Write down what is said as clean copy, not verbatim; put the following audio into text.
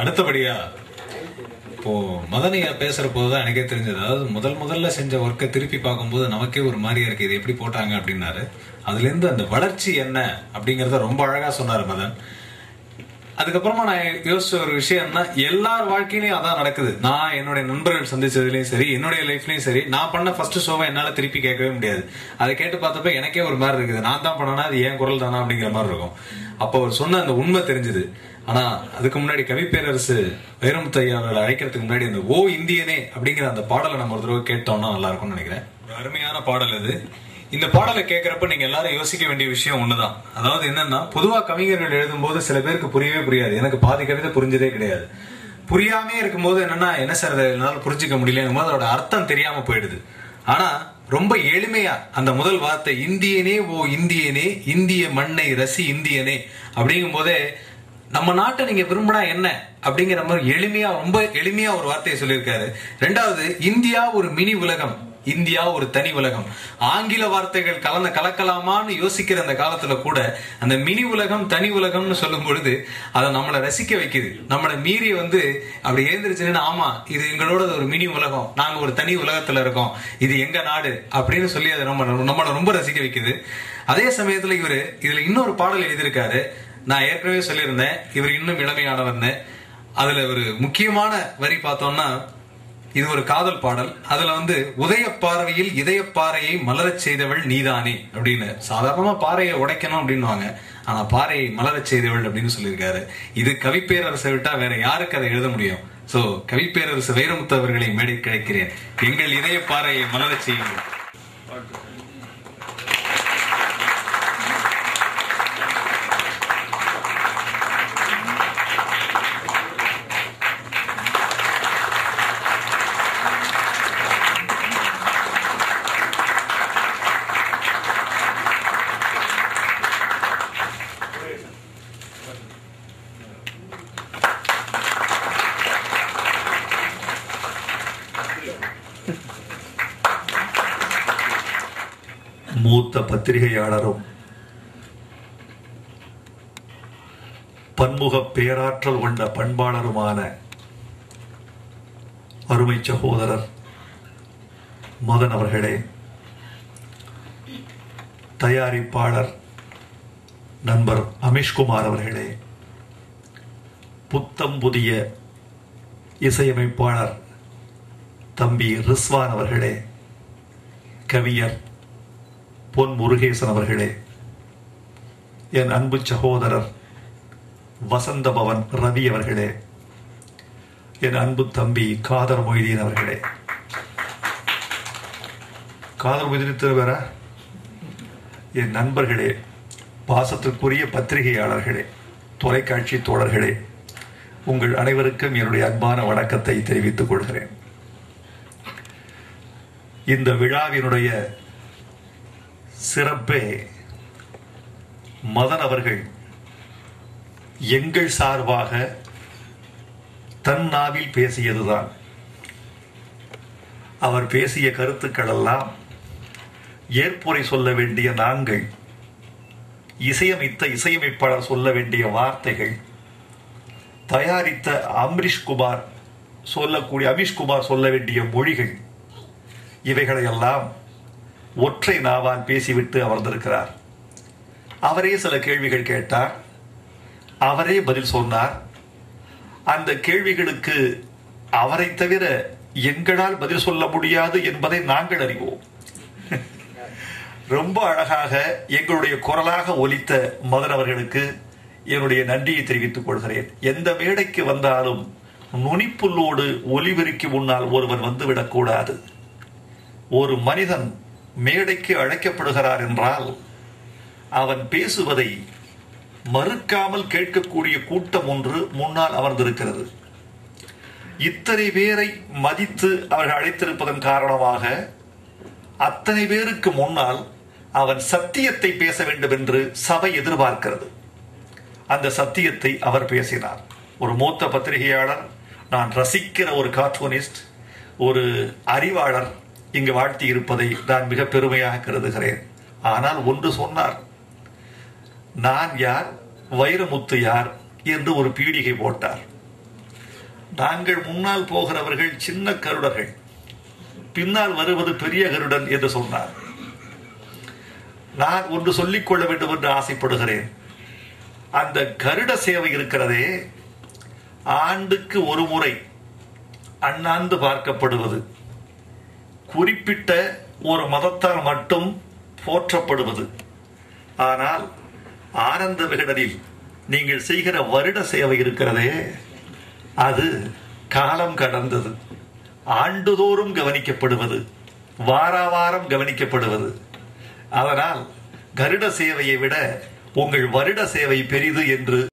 அடுத்தபடியா இப்போ மதனையா பேசுற போதுதான் எனக்கே தெரிஞ்சது. அதாவது முதல்ல செஞ்ச ஒர்க்கை திருப்பி பார்க்கும்போது நமக்கே ஒரு மாதிரியா இருக்கு, இது எப்படி போட்டாங்க அப்படின்னாரு. அதுல இருந்து அந்த வளர்ச்சி என்ன அப்படிங்கறத ரொம்ப அழகா சொன்னாரு மதன். அதுக்கப்புறமா நான் யோசிச்ச ஒரு விஷயம்னா, எல்லார் வாழ்க்கையிலயும் அதான் நடக்குது. நான் என்னுடைய நண்பர்கள் சந்திச்சதுலயும் சரி, என்னுடைய லைஃப்லயும் சரி, நான் பண்ண ஃபர்ஸ்ட் ஷோவை என்னால திருப்பி கேட்கவே முடியாது. அதை கேட்டு பார்த்தப்ப எனக்கே ஒரு மாதிரி இருக்குது, நான் தான் பண்ணனா அது ஏன் குரல் தானா அப்படிங்கிற மாதிரி இருக்கும். அப்போ அவர் சொன்ன அந்த உண்மை தெரிஞ்சது. ஆனா அதுக்கு முன்னாடி கவிப்பேரரசு வைரமுத்து ஐயா அவர்களை அழைக்கிறதுக்கு முன்னாடி அந்த ஓ இந்தியனே அப்படிங்கிற அந்த பாடலை நம்ம ஒரு தடவை கேட்டோம்னா நல்லா இருக்கும்னு நினைக்கிறேன். ஒரு அருமையான பாடல் இது. இந்த பாடலை கேட்கிறப்ப நீங்க எல்லாரும் யோசிக்க வேண்டிய விஷயம் ஒண்ணுதான். அதாவது என்னன்னா, பொதுவா கவிஞர்கள் எழுதும் போது சில பேருக்கு புரியவே புரியாது. எனக்கு பாதி கவிதை புரிஞ்சதே கிடையாது. புரியாமே இருக்கும்போது என்னன்னா, என்ன சார் என்னால புரிஞ்சுக்க முடியலங்கும் போது அதோட அர்த்தம் தெரியாம போயிடுது. ஆனா ரொம்ப எளிமையா அந்த முதல் வார்த்தை இந்தியனே ஓ இந்தியனே, இந்திய மண்ணை ரசி இந்தியனே அப்படிங்கும் போதே நம்ம நாட்டை நீங்க விரும்பினா என்ன அப்படிங்கிற மாதிரி எளிமையா, ரொம்ப எளிமையா ஒரு வார்த்தையை சொல்லியிருக்காரு. ரெண்டாவது, இந்தியா ஒரு மினி உலகம், இந்தியா ஒரு தனி உலகம். ஆங்கில வார்த்தைகள் கலக்கலாமான்னு யோசிக்கிற அந்த காலத்துல கூட அந்த மினி உலகம் தனி உலகம்னு சொல்லும் பொழுது அதை நம்மளை ரசிக்க வைக்குது. நம்மளை மீறி அப்படி எழுந்திருச்சுன்னா, ஆமா இது எங்களோட ஒரு மினி உலகம், நாங்க ஒரு தனி உலகத்துல இருக்கோம், இது எங்க நாடு அப்படின்னு சொல்லி அதை நம்மளை ரொம்ப ரசிக்க வைக்குது. அதே சமயத்துல இவரு இதுல இன்னொரு பாடல் எழுதியிருக்காரு. நான் ஏற்கனவே சொல்லியிருந்தேன் இவர் இன்னும் இளமையானவர்னு. அதுல ஒரு முக்கியமான வரி பார்த்தோம்னா, இது ஒரு காதல் பாடல். அதுல உதய பார்வையில் இதய பாறையை மலரச் செய்தவள் நீதானே அப்படின்னு. சாதாரணமா பாறையை உடைக்கணும் அப்படின்னுவாங்க, ஆனா பாறையை மலரச் செய்தவள் அப்படின்னு சொல்லியிருக்காரு. இது கவிப்பேரரசை விட்டா வேற யாருக்கு அதை எழுத முடியும்? சோ கவிப்பேரரசு வைரமுத்து அவர்களை மேடை கிடைக்கிறேன். எங்கள் இதய பாறையை மலரச் செய்யுங்கள். மூத்த பத்திரிகையாளரும் பன்முக பேராற்றல் கொண்ட பண்பாளருமான அருமை சகோதரர் மதன் அவர்களே, தயாரிப்பாளர் நண்பர் அமிஷ்குமார் அவர்களே, புத்தம் புதிய இசையமைப்பாளர் தம்பி ரிஸ்வான் அவர்களே, கவிஞர் பொன் முருகேசன் அவர்களே, என் அன்பு சகோதரர் வசந்த பவன் ரவி அவர்களே, என் அன்பு தம்பி காதர் மொய்தீன் அவர்களே. காதர் மொய்தீன் வேற என் நண்பர்களே, பாசத்திற்குரிய பத்திரிகையாளர்களே, தொலைக்காட்சி தோழர்களே, உங்கள் அனைவருக்கும் என்னுடைய அன்பான வணக்கத்தை தெரிவித்துக் கொள்கிறேன். இந்த விழாவினுடைய சிறப்பே மதன் அவர்கள் எங்கள் சார்பாக தன் நாவில் பேசியதுதான். அவர் பேசிய கருத்துக்கள் எல்லாம் ஏற்புரை சொல்ல வேண்டிய நாங்கள், இசையமைத்த இசையமைப்பாளர் சொல்ல வேண்டிய வார்த்தைகள், தயாரித்த அமிஷ்குமார் சொல்ல வேண்டிய மொழிகள், இவைகளையெல்லாம் ஒற்றை நாவால் பேசிவிட்டு அமர்ந்திருக்கிறார். அவரே சில கேள்விகள் கேட்டார், அவரே பதில் சொன்னார். அந்த கேள்விகளுக்கு அவரை தவிர எங்களால் பதில் சொல்ல முடியாது என்பதை நாங்கள் அறிவோம். ரொம்ப அழகாக எங்களுடைய குரலாக ஒலித்த மதன் அவர்களுக்கு என்னுடைய நன்றியை தெரிவித்துக் கொள்கிறேன். எந்த மேடைக்கு வந்தாலும் நுனிப்புள்ளோடு ஒலிபெருக்கி முன்னால் ஒருவன் வந்துவிடக்கூடாது. ஒரு மனிதன் மேடைக்கு அழைக்கப்படுகிறார் என்றால் அவன் பேசுவதை மறுக்காமல் கேட்கக்கூடிய கூட்டம் ஒன்று முன்னால் அமர்ந்திருக்கிறது. இத்தனை பேரை மதித்து அவர்கள் அழைத்திருப்பதன் காரணமாக அத்தனை பேருக்கு முன்னால் அவன் சத்தியத்தை பேச வேண்டும் என்று சபை எதிர்பார்க்கிறது. அந்த சத்தியத்தை அவர் பேசினார். ஒரு மூத்த பத்திரிகையாளர், நான் ரசிக்கிற ஒரு கார்ட்டூனிஸ்ட், ஒரு அறிவாளர் இங்கு வாழ்த்தி இருப்பதை நான் மிக பெருமையாக கருதுகிறேன். ஆனால் ஒன்று சொன்னார், நான் யார், வைரமுத்து யார் என்று ஒரு பீடிகை போட்டார். நாங்கள் முன்னால் போகிறவர்கள் சின்ன கருடர்கள், பின்னால் வருவது பெரிய கருடன் என்று சொன்னார். நான் ஒன்று சொல்லிக் கொள்ள வேண்டும் என்று ஆசைப்படுகிறேன். அந்த கருட சேவை இருக்கிறதே, ஆண்டுக்கு ஒரு முறை அண்ணாந்து பார்க்கப்படுவது, குறிப்பிட்ட ஒரு மதத்தால் மட்டும் போற்றப்படுவது. ஆனால் ஆனந்த விகடனில் நீங்கள் செய்கிற வருட சேவை இருக்கிறதே, அது காலம் கடந்தது, ஆண்டுதோறும் கவனிக்கப்படுவது, வாராவாரம் கவனிக்கப்படுவது. அதனால் கருட சேவையை விட உங்கள் வருட சேவை பெரிது என்று